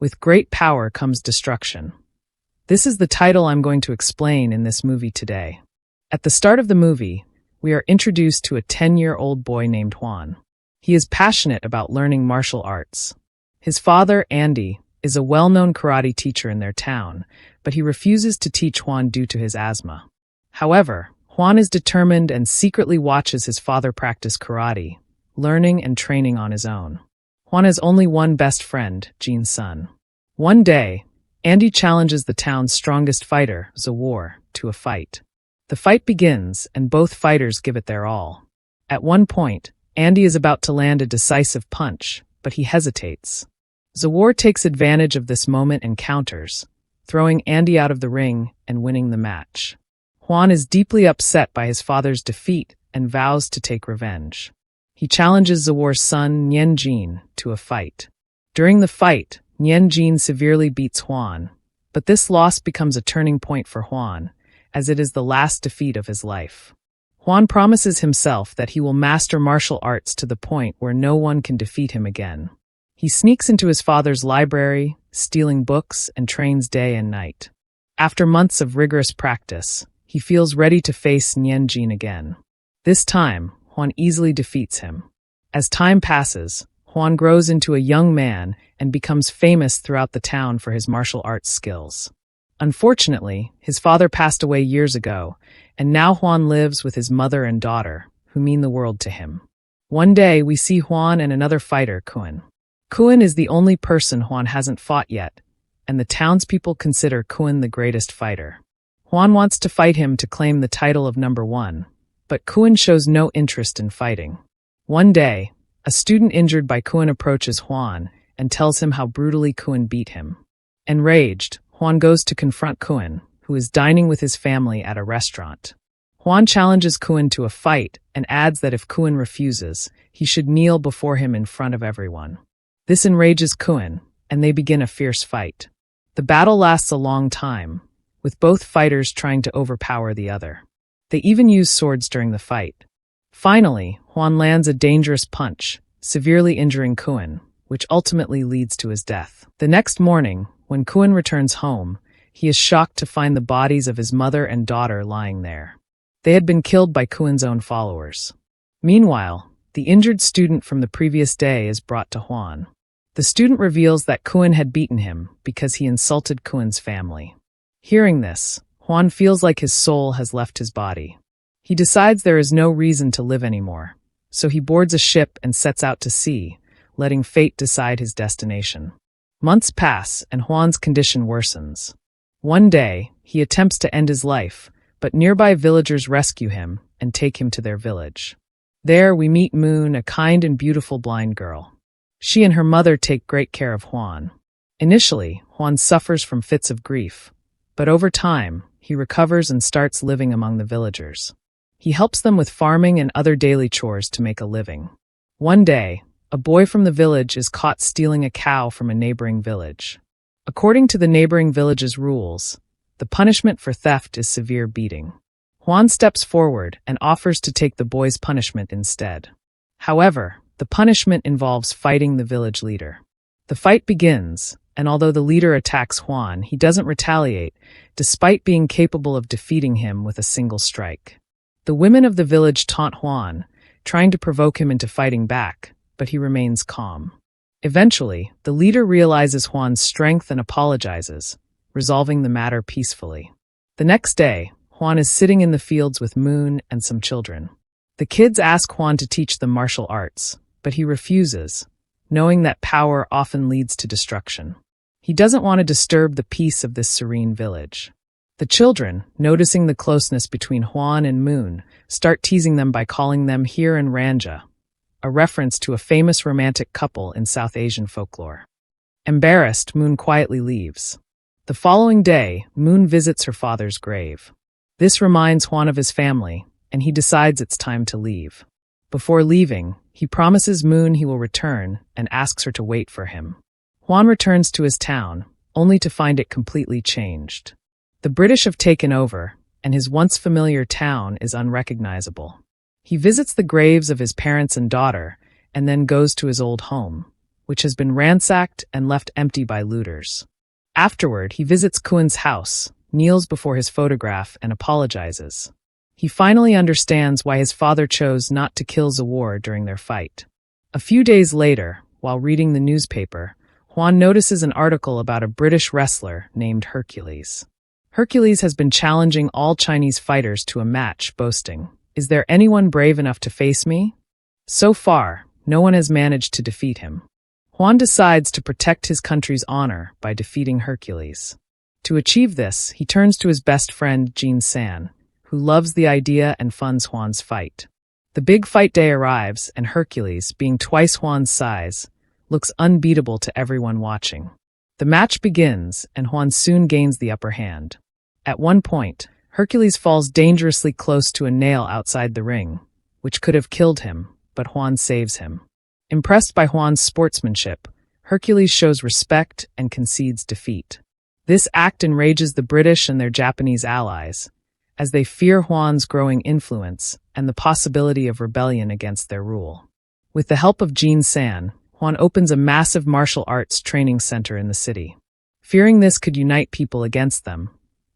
With great power comes destruction. This is the title I'm going to explain in this movie today. At the start of the movie, we are introduced to a 10-year-old boy named Juan. He is passionate about learning martial arts. His father, Andy, is a well-known karate teacher in their town, but he refuses to teach Juan due to his asthma. However, Juan is determined and secretly watches his father practice karate, learning and training on his own. Juan has only one best friend, Jin's son. One day, Andy challenges the town's strongest fighter, Zawar, to a fight. The fight begins, and both fighters give it their all. At one point, Andy is about to land a decisive punch, but he hesitates. Zawar takes advantage of this moment and counters, throwing Andy out of the ring and winning the match. Juan is deeply upset by his father's defeat and vows to take revenge. He challenges Zawar's son, Jin, to a fight. During the fight, Jin severely beats Juan, but this loss becomes a turning point for Juan, as it is the last defeat of his life. Juan promises himself that he will master martial arts to the point where no one can defeat him again. He sneaks into his father's library, stealing books, and trains day and night. After months of rigorous practice, he feels ready to face Jin again. This time, Juan easily defeats him. As time passes, Juan grows into a young man and becomes famous throughout the town for his martial arts skills. Unfortunately, his father passed away years ago, and now Juan lives with his mother and daughter, who mean the world to him. One day, we see Juan and another fighter, Kuan. Kuan is the only person Juan hasn't fought yet, and the townspeople consider Kuan the greatest fighter. Juan wants to fight him to claim the title of number 1, but Kuan shows no interest in fighting. One day, a student injured by Kuan approaches Juan and tells him how brutally Kuan beat him. Enraged, Juan goes to confront Kuan, who is dining with his family at a restaurant. Juan challenges Kuan to a fight and adds that if Kuan refuses, he should kneel before him in front of everyone. This enrages Kuan, and they begin a fierce fight. The battle lasts a long time, with both fighters trying to overpower the other. They even use swords during the fight. Finally, Juan lands a dangerous punch, severely injuring Kuan, which ultimately leads to his death. The next morning, when Kuan returns home, he is shocked to find the bodies of his mother and daughter lying there. They had been killed by Kuan's own followers. Meanwhile, the injured student from the previous day is brought to Juan. The student reveals that Kuan had beaten him because he insulted Kuan's family. Hearing this, Juan feels like his soul has left his body. He decides there is no reason to live anymore, so he boards a ship and sets out to sea, letting fate decide his destination. Months pass, and Juan's condition worsens. One day, he attempts to end his life, but nearby villagers rescue him and take him to their village. There, we meet Moon, a kind and beautiful blind girl. She and her mother take great care of Juan. Initially, Juan suffers from fits of grief, but over time, he recovers and starts living among the villagers. He helps them with farming and other daily chores to make a living. One day, a boy from the village is caught stealing a cow from a neighboring village. According to the neighboring village's rules, the punishment for theft is severe beating. Juan steps forward and offers to take the boy's punishment instead. However, the punishment involves fighting the village leader. The fight begins, and although the leader attacks Juan, he doesn't retaliate, despite being capable of defeating him with a single strike. The women of the village taunt Juan, trying to provoke him into fighting back, but he remains calm. Eventually, the leader realizes Juan's strength and apologizes, resolving the matter peacefully. The next day, Juan is sitting in the fields with Moon and some children. The kids ask Juan to teach them martial arts, but he refuses, knowing that power often leads to destruction. He doesn't want to disturb the peace of this serene village. The children, noticing the closeness between Juan and Moon, start teasing them by calling them Hir and Ranja, a reference to a famous romantic couple in South Asian folklore. Embarrassed, Moon quietly leaves. The following day, Moon visits her father's grave. This reminds Juan of his family, and he decides it's time to leave. Before leaving, he promises Moon he will return and asks her to wait for him. Juan returns to his town, only to find it completely changed. The British have taken over, and his once familiar town is unrecognizable. He visits the graves of his parents and daughter, and then goes to his old home, which has been ransacked and left empty by looters. Afterward, he visits Kuan's house, kneels before his photograph, and apologizes. He finally understands why his father chose not to kill Zawar during their fight. A few days later, while reading the newspaper, Juan notices an article about a British wrestler named Hercules. Hercules has been challenging all Chinese fighters to a match, boasting, "Is there anyone brave enough to face me?" So far, no one has managed to defeat him. Juan decides to protect his country's honor by defeating Hercules. To achieve this, he turns to his best friend, Jin San, who loves the idea and funds Juan's fight. The big fight day arrives, and Hercules, being twice Juan's size, looks unbeatable to everyone watching. The match begins, and Juan soon gains the upper hand. At one point, Hercules falls dangerously close to a nail outside the ring, which could have killed him, but Juan saves him. Impressed by Juan's sportsmanship, Hercules shows respect and concedes defeat. This act enrages the British and their Japanese allies, as they fear Juan's growing influence and the possibility of rebellion against their rule. With the help of Jin San, Juan opens a massive martial arts training center in the city. Fearing this could unite people against them,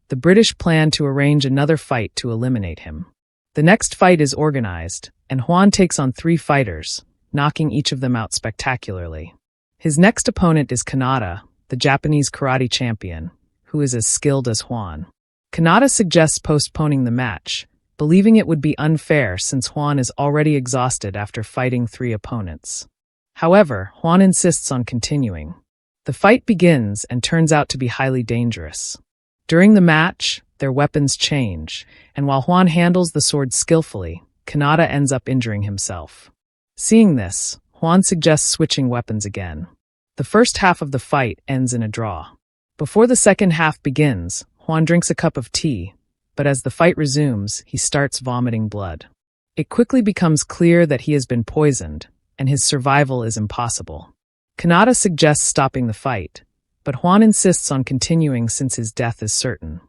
the British plan to arrange another fight to eliminate him. The next fight is organized, and Juan takes on 3 fighters, knocking each of them out spectacularly. His next opponent is Kanata, the Japanese karate champion, who is as skilled as Juan. Kanata suggests postponing the match, believing it would be unfair since Juan is already exhausted after fighting 3 opponents. However, Juan insists on continuing. The fight begins and turns out to be highly dangerous. During the match, their weapons change, and while Juan handles the sword skillfully, Kanata ends up injuring himself. Seeing this, Juan suggests switching weapons again. The first half of the fight ends in a draw. Before the second half begins, Juan drinks a cup of tea, but as the fight resumes, he starts vomiting blood. It quickly becomes clear that he has been poisoned, and his survival is impossible. Kanata suggests stopping the fight, but Juan insists on continuing since his death is certain.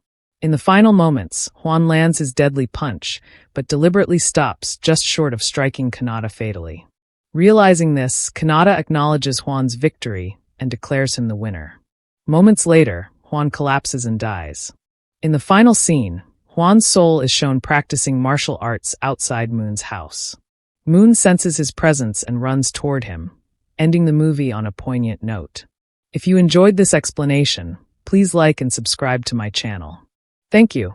In the final moments, Juan lands his deadly punch, but deliberately stops just short of striking Kanata fatally. Realizing this, Kanata acknowledges Juan's victory and declares him the winner. Moments later, Juan collapses and dies. In the final scene, Juan's soul is shown practicing martial arts outside Moon's house. Moon senses his presence and runs toward him, ending the movie on a poignant note. If you enjoyed this explanation, please like and subscribe to my channel. Thank you.